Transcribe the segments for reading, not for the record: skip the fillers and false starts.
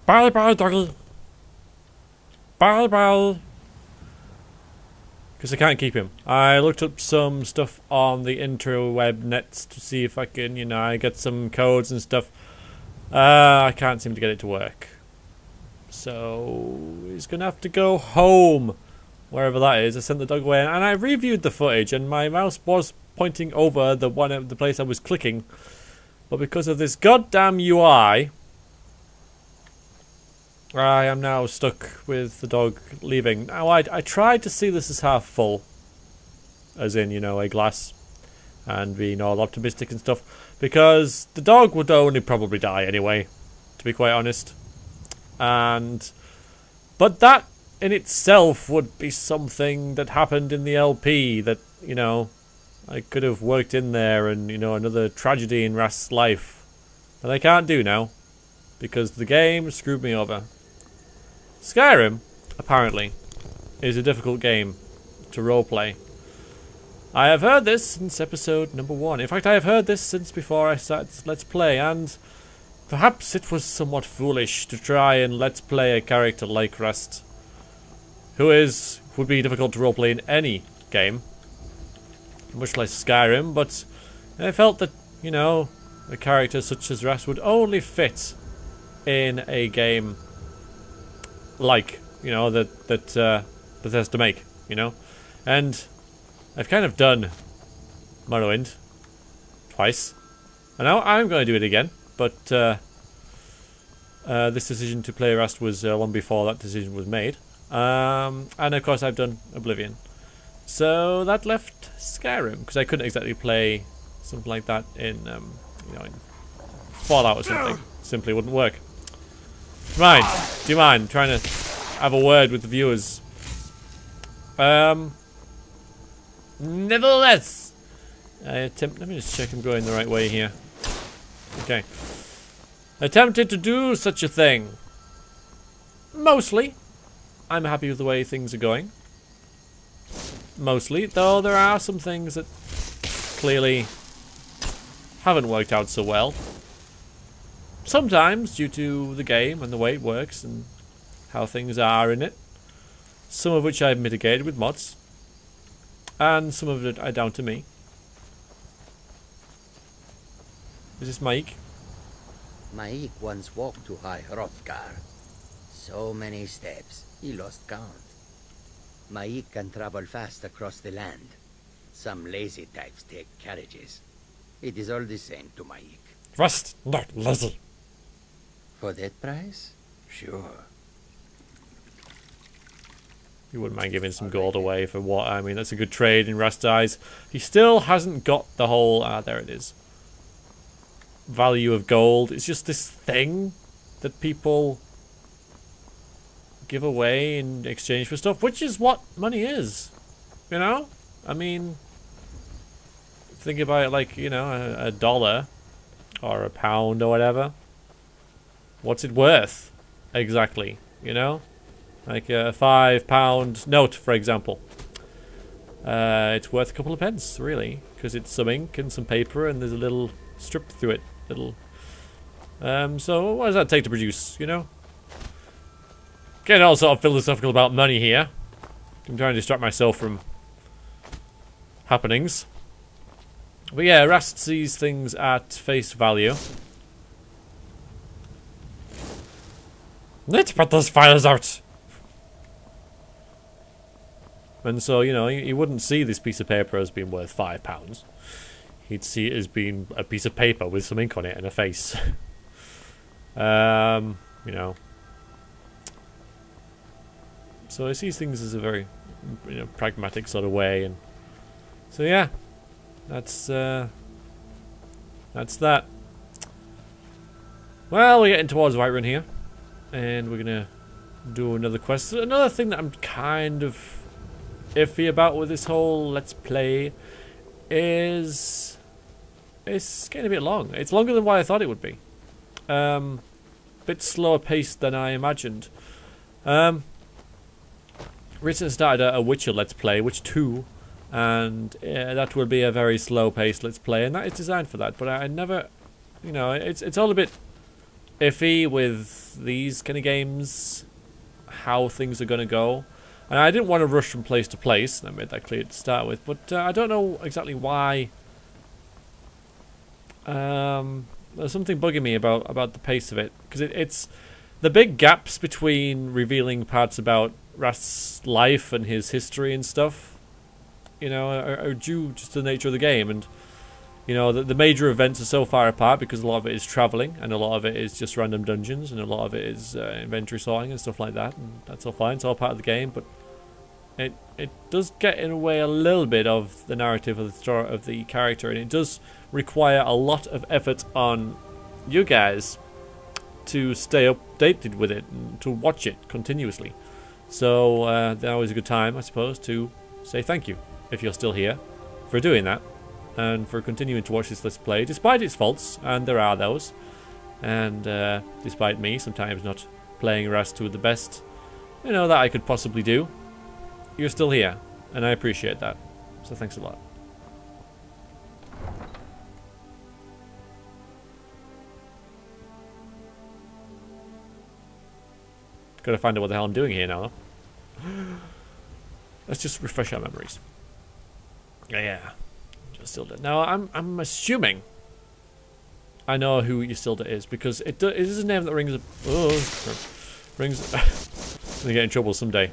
Bye bye, doggy. Bye bye. Because I can't keep him. I looked up some stuff on the interweb nets to see if I can, you know, I get some codes and stuff. I can't seem to get it to work. So he's gonna have to go home, wherever that is. I sent the dog away, and I reviewed the footage, and my mouse was pointing over the place I was clicking, but because of this goddamn UI, I am now stuck with the dog leaving. Now I tried to see this as half full, as in, you know, a glass, and being all optimistic and stuff, because the dog would only probably die anyway, to be quite honest. But that in itself would be something that happened in the LP that, you know, I could have worked in there, and, you know, another tragedy in Rast's life that I can't do now because the game screwed me over. Skyrim, apparently, is a difficult game to roleplay. I have heard this since episode number 1. In fact, I have heard this since before I started Let's Play, and perhaps it was somewhat foolish to try and Let's Play a character like Rast, who would be difficult to roleplay in any game, much like Skyrim, but I felt that, you know, a character such as Rast would only fit in a game like, you know, that Bethesda make, you know. And I've kind of done Morrowind twice, and now I'm going to do it again, but this decision to play Rast was long before that decision was made. And of course I've done Oblivion. So that left Skyrim, because I couldn't exactly play something like that in, you know, in Fallout or something. Simply wouldn't work. Mind, do you mind trying to have a word with the viewers? Nevertheless, let me just check I'm going the right way here. Okay. Attempted to do such a thing. Mostly, I'm happy with the way things are going. Mostly, though there are some things that clearly haven't worked out so well. Sometimes due to the game and the way it works and how things are in it. Some of which I've mitigated with mods. And some of it are down to me. Is this Mike? Mike once walked to High Hrothgar. So many steps, he lost count. Mike can travel fast across the land. Some lazy types take carriages. It is all the same to Mike. Rast, not lazy. For that price? Sure. You wouldn't mind giving some gold away for what? I mean, that's a good trade in Rast's eyes. He still hasn't got the whole... there it is. Value of gold. It's just this thing that people give away in exchange for stuff, which is what money is. You know? I mean, think about it like, you know, a dollar or a pound or whatever. What's it worth exactly? You know? Like a £5 note, for example. It's worth a couple of pence, really, because it's some ink and some paper, and there's a little strip through it. So what does that take to produce? You know, getting all sort of philosophical about money here. I'm trying to distract myself from happenings. But yeah, Rast sees things at face value. Let's put those fires out. And so, you know, he wouldn't see this piece of paper as being worth £5. He'd see it as being a piece of paper with some ink on it and a face. You know. So he sees things as a very, you know, pragmatic sort of way. And so yeah, that's that. Well, we're getting towards Whiterun here, and we're gonna do another quest. Another thing that I'm kind of iffy about with this whole Let's Play is it's getting a bit long. It's longer than what I thought it would be. Bit slower paced than I imagined. Recently started a Witcher Let's Play, Witcher 2, and that will be a very slow paced Let's Play, and that is designed for that. But I never, you know, it's all a bit iffy with with these kind of games how things are going to go. And I didn't want to rush from place to place, and I made that clear to start with, but I don't know exactly why. There's something bugging me about the pace of it, because it's the big gaps between revealing parts about Rast's life and his history and stuff, you know, are due just to the nature of the game. And you know, the major events are so far apart because a lot of it is traveling, and a lot of it is just random dungeons, and a lot of it is inventory sorting and stuff like that, and that's all fine, it's all part of the game, but it does get in the way a little bit of the narrative of the story of the character, and it does require a lot of effort on you guys to stay updated with it and to watch it continuously. So now is a good time, I suppose, to say thank you, if you're still here, for doing that. And for continuing to watch this Let's Play, despite its faults, and there are those, and despite me sometimes not playing Rast to the best, you know, that I could possibly do, you're still here, and I appreciate that. So thanks a lot. Gotta find out what the hell I'm doing here now, though. Let's just refresh our memories. Yeah. Isilda. Now, I'm assuming I know who Isilda is, because it is a name that rings a... Oh, rings... I'm gonna get in trouble someday.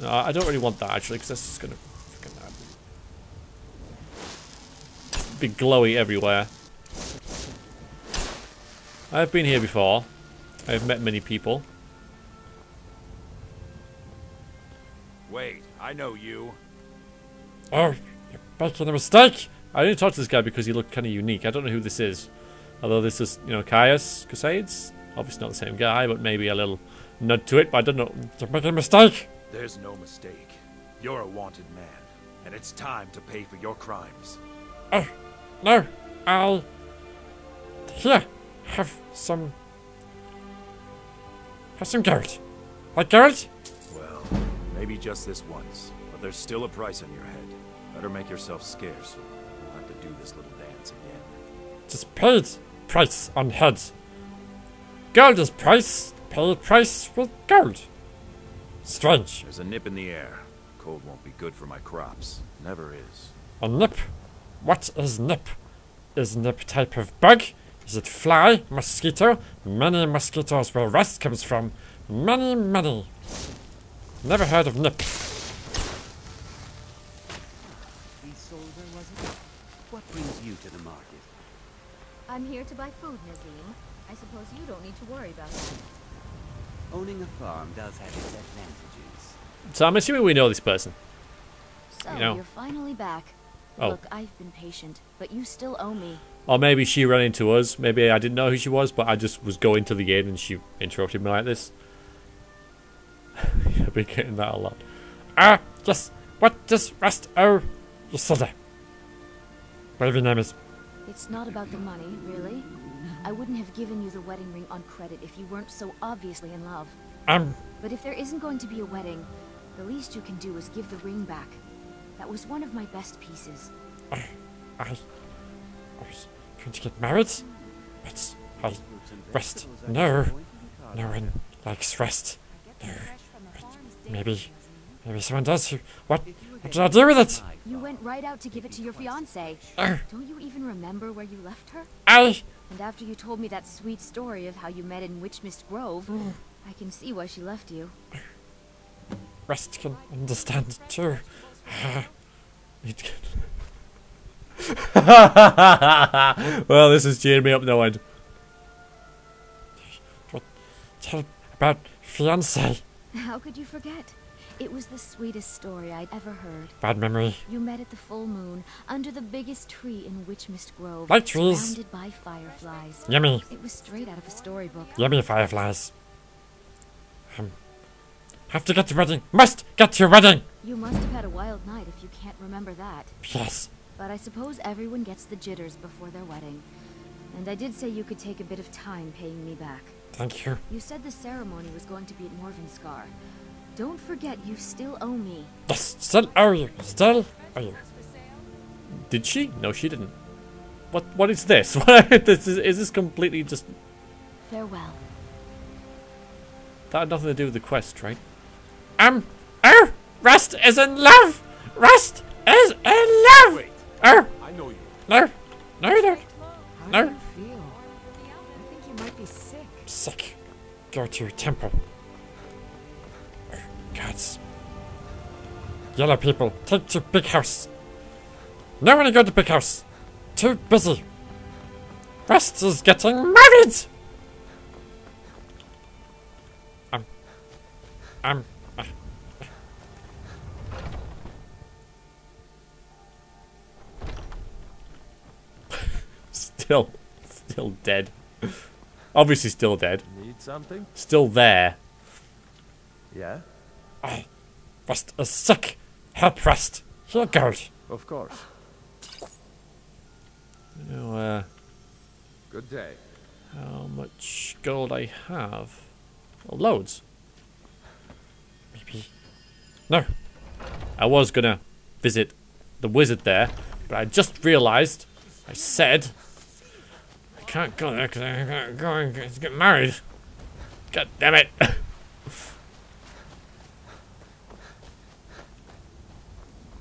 No, I don't really want that, actually, because that's just gonna freaking be glowy everywhere. I've been here before. I've met many people. Wait, I know you. Oh, you're making a mistake! I didn't talk to this guy because he looked kind of unique. I don't know who this is. Although this is, you know, Casades. Obviously not the same guy, but maybe a little nod to it, but I don't know. You're making a mistake! There's no mistake. You're a wanted man, and it's time to pay for your crimes. Oh, no. I'll... Here, have some gold. Like gold? Well, maybe just this once, but there's still a price on your head. Better make yourself scarce, or we'll have to do this little dance again. Just paid price on head. Gold is price. Pay price with gold. Strange. There's a nip in the air. Cold won't be good for my crops. Never is. A nip? What is nip? Is nip type of bug? Is it fly? Mosquito? Many mosquitoes where rust comes from. Many. Never heard of nip. What brings you to the market? I'm here to buy food, Nazim. I suppose you don't need to worry about that. Owning a farm does have its advantages. So I'm assuming we know this person. So, You know. you're finally back. Oh. Look, I've been patient, but you still owe me. Or maybe she ran into us. Maybe I didn't know who she was, but I just was going to the inn and she interrupted me like this. I've been getting that a lot. Yes. What does Rust owe Isilda? Whatever your name is. It's not about the money, really. I wouldn't have given you the wedding ring on credit if you weren't so obviously in love. But if there isn't going to be a wedding, the least you can do is give the ring back. That was one of my best pieces. I was going to get married, but Rust. No one likes Rust. No, but maybe someone does. What did I do with it? You went right out to give it to your fiancée. Don't you even remember where you left her? And after you told me that sweet story of how you met in Witchmist Grove, I can see why she left you. Rust can understand too. Well, this is cheering me up no end. Tell about fiancé. How could you forget? It was the sweetest story I'd ever heard. Bad memory. You met at the full moon, under the biggest tree in Witchmist Grove, Like trees. surrounded by fireflies. Yummy. It was straight out of a storybook. Yummy fireflies. Have to get to wedding. Must get to wedding. You must have had a wild night if you can't remember that. Yes. But I suppose everyone gets the jitters before their wedding. And I did say you could take a bit of time paying me back. Thank you. You said the ceremony was going to be at Morvenskar. Don't forget you still owe me. Yes, still owe you. Still owe you. Did she? No, she didn't. What is this? Is this completely just Farewell. That had nothing to do with the quest, right? Rust is in love! Rust is in love! Wait, I know you. No, you don't. How No. do you feel? I think you might be sick. Sick. Go to your temple. Gods. Yellow people, take to big house. No one to go to big house. Too busy. Rust is getting married! Still dead. Obviously still dead. Need something? Still there. Yeah? Rust is sick. Help Rust. Here goes. Of course. Now, Good day. how much gold I have? Oh, loads. Maybe. No. I was gonna visit the wizard there, but I just realized I said I can't go there because I gotta go and get married. God damn it.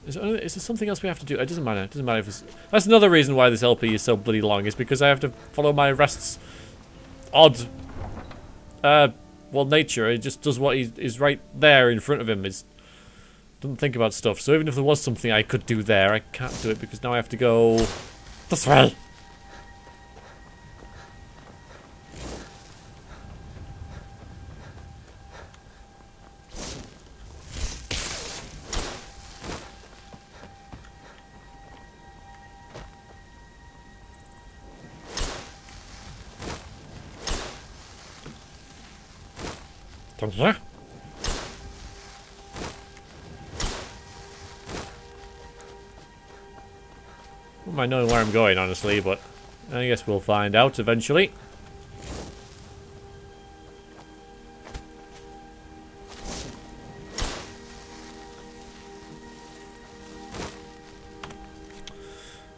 Is there something else we have to do? It doesn't matter. It doesn't matter if it's... That's another reason why this LP is so bloody long. Is because I have to follow my Rust's odd... well, nature. It just does what is right there in front of him. It doesn't think about stuff. So even if there was something I could do there, I can't do it because now I have to go... this way. Down here? I don't mind knowing where I'm going, honestly, but I guess we'll find out eventually.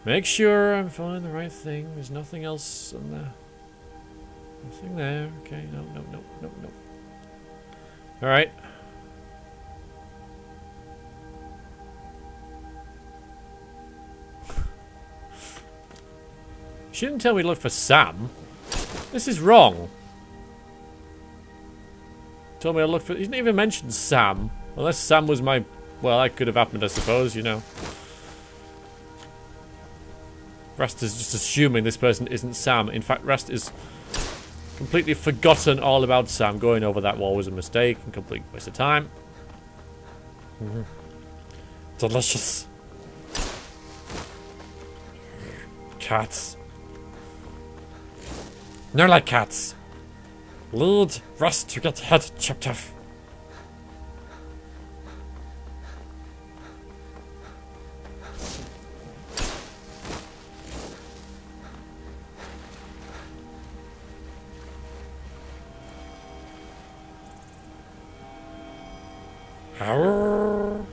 Make sure I'm following the right thing. There's nothing else in there. Nothing there. Okay, no. Alright. She didn't tell me to look for Sam. This is wrong. Told me to look for... He didn't even mention Sam. Unless Sam was my... Well, that could have happened, I suppose, you know. Rust is just assuming this person isn't Sam. In fact, Rust is... completely forgotten all about Sam. Going over that wall was a mistake and complete waste of time. Delicious. Cats. No like cats. Lead Rust to get head chopped off. Arr.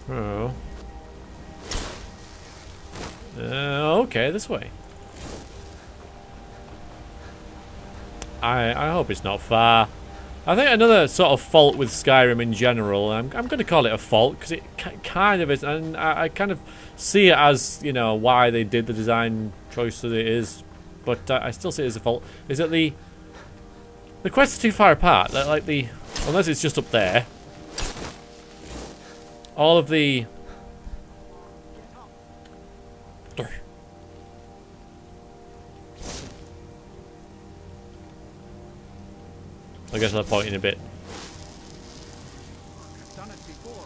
Oh. Okay, this way. I hope it's not far. I think another sort of fault with Skyrim in general, I'm going to call it a fault, because it kind of is, and I kind of see it as, you know, why they did the design choice that it is, but I still see it as a fault, is that the quests are too far apart, like unless it's just up there, all of the... I guess I'll point in a bit. I've done it before.